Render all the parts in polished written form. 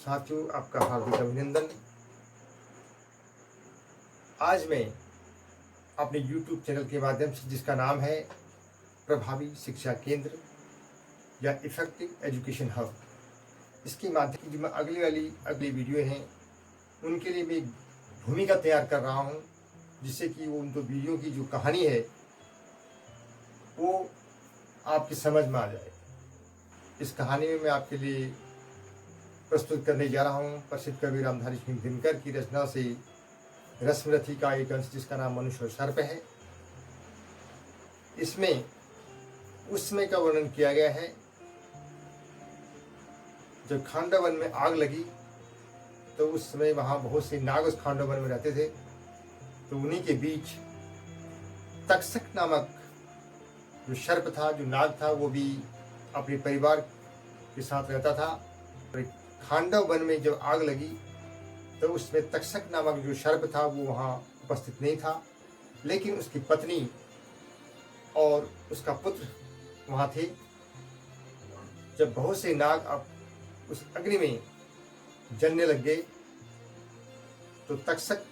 साथियों, आपका हार्दिक अभिनंदन। आज मैं अपने YouTube चैनल के माध्यम से, जिसका नाम है प्रभावी शिक्षा केंद्र या इफेक्टिव एजुकेशन हब, इसके माध्यम से जो मैं अगली वीडियो हैं उनके लिए मैं एक भूमिका तैयार कर रहा हूं, जिससे कि वो उन दो वीडियो की जो कहानी है वो आपकी समझ में आ जाए। इस कहानी में मैं आपके लिए प्रस्तुत करने जा रहा हूँ प्रसिद्ध कवि रामधारी सिंह दिनकर की रचना से रसमरथी का एक अंश, जिसका नाम मनुष्य और सर्प है। इसमें उस समय का वर्णन किया गया है जब खांडव वन में आग लगी, तो उस समय वहां बहुत से नाग उस खांडव वन में रहते थे। तो उन्हीं के बीच तक्षक नामक जो सर्प था, जो नाग था, वो भी अपने परिवार के साथ रहता था। खांडव वन में जब आग लगी तो उसमें तक्षक नामक जो सर्प था वो वहाँ उपस्थित नहीं था, लेकिन उसकी पत्नी और उसका पुत्र वहाँ थे। जब बहुत से नाग अब उस अग्नि में जलने लग गए, तो तक्षक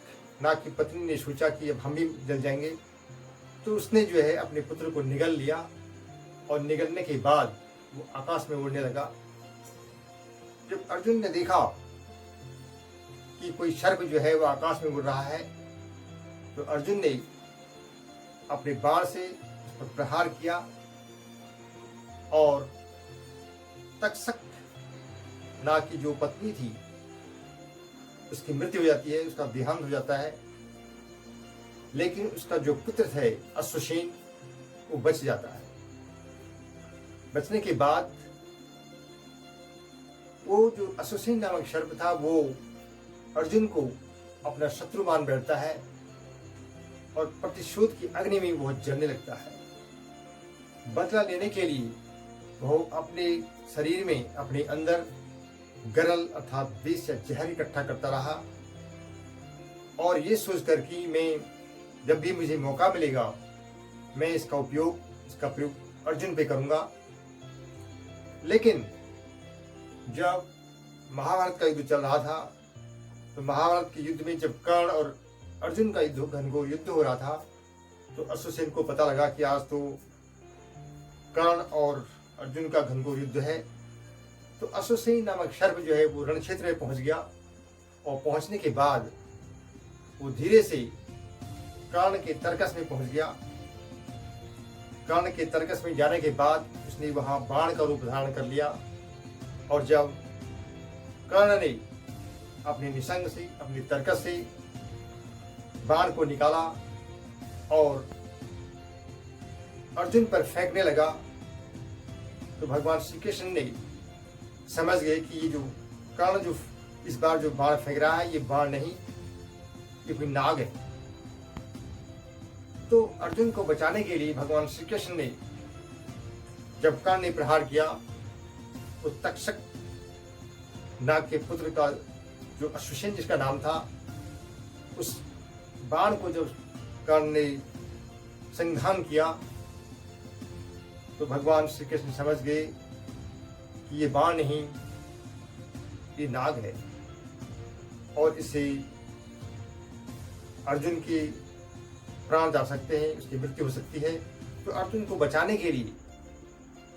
नाग की पत्नी ने सोचा कि अब हम भी जल जाएंगे। तो उसने जो है अपने पुत्र को निगल लिया, और निगलने के बाद वो आकाश में उड़ने लगा। जब अर्जुन ने देखा कि कोई सर्प जो है वो आकाश में उड़ रहा है, तो अर्जुन ने अपने बाण से उस पर प्रहार किया और तक्षक नाग की जो पत्नी थी उसकी मृत्यु हो जाती है, उसका देहांत हो जाता है। लेकिन उसका जो पुत्र है अश्वसेन, वो बच जाता है। बचने के बाद वो जो अश्वसेन नामक सर्प था वो अर्जुन को अपना शत्रु मान बैठता है और प्रतिशोध की अग्नि में वो जलने लगता है। बदला लेने के लिए वो अपने शरीर में, अपने अंदर गरल अर्थात विष या जहर इकट्ठा करता रहा, और ये सोचकर कि मैं जब भी मुझे मौका मिलेगा मैं इसका प्रयोग अर्जुन पे करूंगा। लेकिन जब महाभारत का युद्ध चल रहा था, तो महाभारत के युद्ध में जब कर्ण और अर्जुन का घनघोर युद्ध हो रहा था, तो अश्वसेन को पता लगा कि आज तो कर्ण और अर्जुन का घनघोर युद्ध है। तो अश्वसेन नामक सर्प जो है वो रण क्षेत्र में पहुंच गया, और पहुंचने के बाद वो धीरे से कर्ण के तरकस में पहुंच गया। कर्ण के तरकस में जाने के बाद उसने वहां बाण का रूप धारण कर लिया, और जब कर्ण ने अपने निशंग से, अपने तरकस से बाण को निकाला और अर्जुन पर फेंकने लगा, तो भगवान श्री कृष्ण ने समझ गए कि ये जो कर्ण जो इस बार जो बाण फेंक रहा है, ये बाण नहीं, ये कोई नाग है। तो अर्जुन को बचाने के लिए भगवान श्री कृष्ण ने जब कर्ण ने प्रहार किया, तो तक्षक नाग के पुत्र का जो अश्वसेन जिसका नाम था, उस बाण को जब कर्ण ने संधान किया, तो भगवान श्री कृष्ण समझ गए कि ये बाण नहीं, ये नाग है, और इससे अर्जुन के प्राण जा सकते हैं, उसकी मृत्यु हो सकती है। तो अर्जुन को बचाने के लिए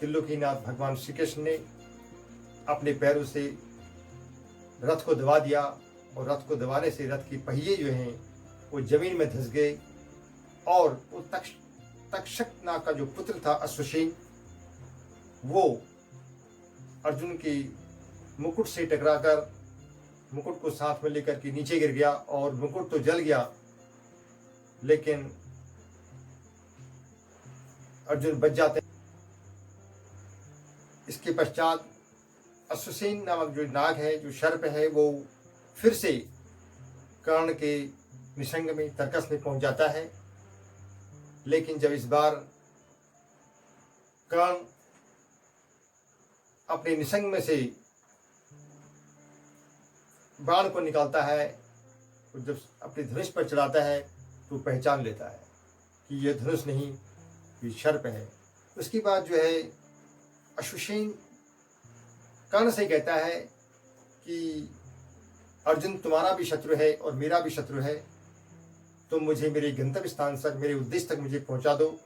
त्रिलोकीनाथ भगवान श्री कृष्ण ने अपने पैरों से रथ को दबा दिया, और रथ को दबाने से रथ की पहिए जो हैं वो जमीन में धंस गए, और वो तक्षक नाग का जो पुत्र था अश्वसेन, वो अर्जुन के मुकुट से टकराकर मुकुट को साथ में लेकर के नीचे गिर गया, और मुकुट तो जल गया, लेकिन अर्जुन बच जाते। इसके पश्चात अश्वसेन नामक जो नाग है, जो सर्प है, वो फिर से कर्ण के निशंग में, तरकस में पहुंच जाता है। लेकिन जब इस बार कर्ण अपने निशंग में से बाण को निकालता है, और जब अपने धनुष पर चढ़ाता है, तो पहचान लेता है कि यह धनुष नहीं, ये सर्प है। उसके बाद जो है अश्वसेन कर्ण से कहता है कि अर्जुन तुम्हारा भी शत्रु है और मेरा भी शत्रु है, तुम मुझे मेरे गंतव्य स्थान तक, मेरे उद्देश्य तक मुझे पहुंचा दो,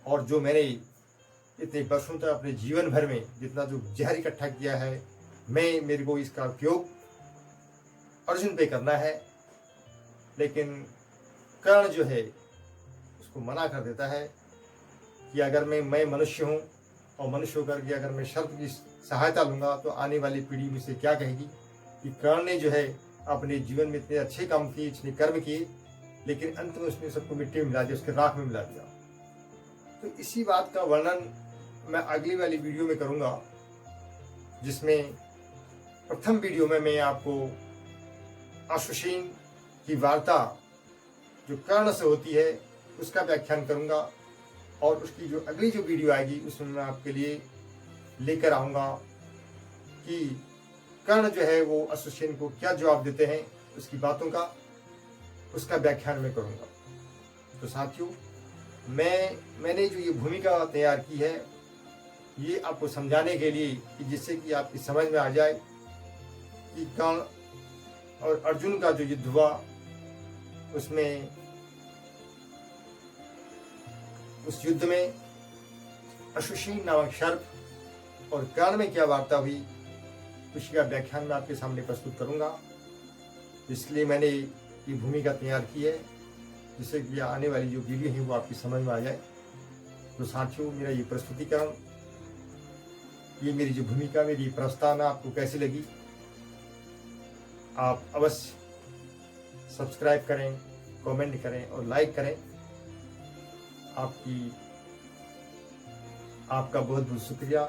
और जो मैंने इतने वर्षों तक अपने जीवन भर में जितना जो जहर इकट्ठा किया है, मेरे को इसका उपयोग अर्जुन पे करना है। लेकिन कर्ण जो है उसको मना कर देता है कि अगर मैं मनुष्य हूँ और मनुष्य होकर के अगर मैं शर्त की सहायता लूँगा तो आने वाली पीढ़ी मुझसे क्या कहेगी कि कर्ण ने जो है अपने जीवन में इतने अच्छे काम किए, इतने कर्म किए, लेकिन अंत में उसने सबको मिट्टी में मिला दिया, उसके राख में मिला दिया। तो इसी बात का वर्णन मैं अगली वाली वीडियो में करूँगा, जिसमें प्रथम वीडियो में मैं आपको अश्वसेन की वार्ता जो कर्ण से होती है उसका व्याख्यान करूँगा, और उसकी जो अगली जो वीडियो आएगी उसमें मैं आपके लिए लेकर आऊँगा कि कर्ण जो है वो अश्वसेन को क्या जवाब देते हैं, उसकी बातों का, उसका व्याख्यान मैं करूँगा। तो साथियों, मैंने जो ये भूमिका तैयार की है ये आपको समझाने के लिए कि जिससे कि आपकी समझ में आ जाए कि कर्ण और अर्जुन का जो युद्ध हुआ उसमें, उस युद्ध में अश्वसेन नामक सर्प और कर्ण में क्या वार्ता हुई, उसी का व्याख्यान मैं आपके सामने प्रस्तुत करूंगा। इसलिए मैंने ये भूमिका तैयार की है जिससे कि आने वाली जो वीडियो है वो आपकी समझ में आ जाए। तो साथियों, मेरा ये प्रस्तुतिकरण, ये मेरी जो भूमिका, मेरी प्रस्तावना आपको कैसी लगी, आप अवश्य सब्सक्राइब करें, कमेंट करें और लाइक करें। आपका बहुत बहुत शुक्रिया।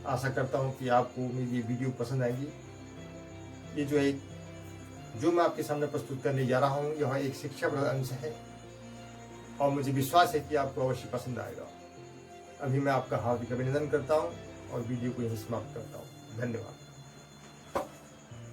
आशा करता हूँ कि आपको मेरी ये वीडियो पसंद आएगी। ये जो मैं आपके सामने प्रस्तुत करने जा रहा हूँ यह एक शिक्षाप्रद अंश है और मुझे विश्वास है कि आपको अवश्य पसंद आएगा। अभी मैं आपका हार्दिक अभिनंदन करता हूँ और वीडियो को यहीं समाप्त करता हूँ। धन्यवाद।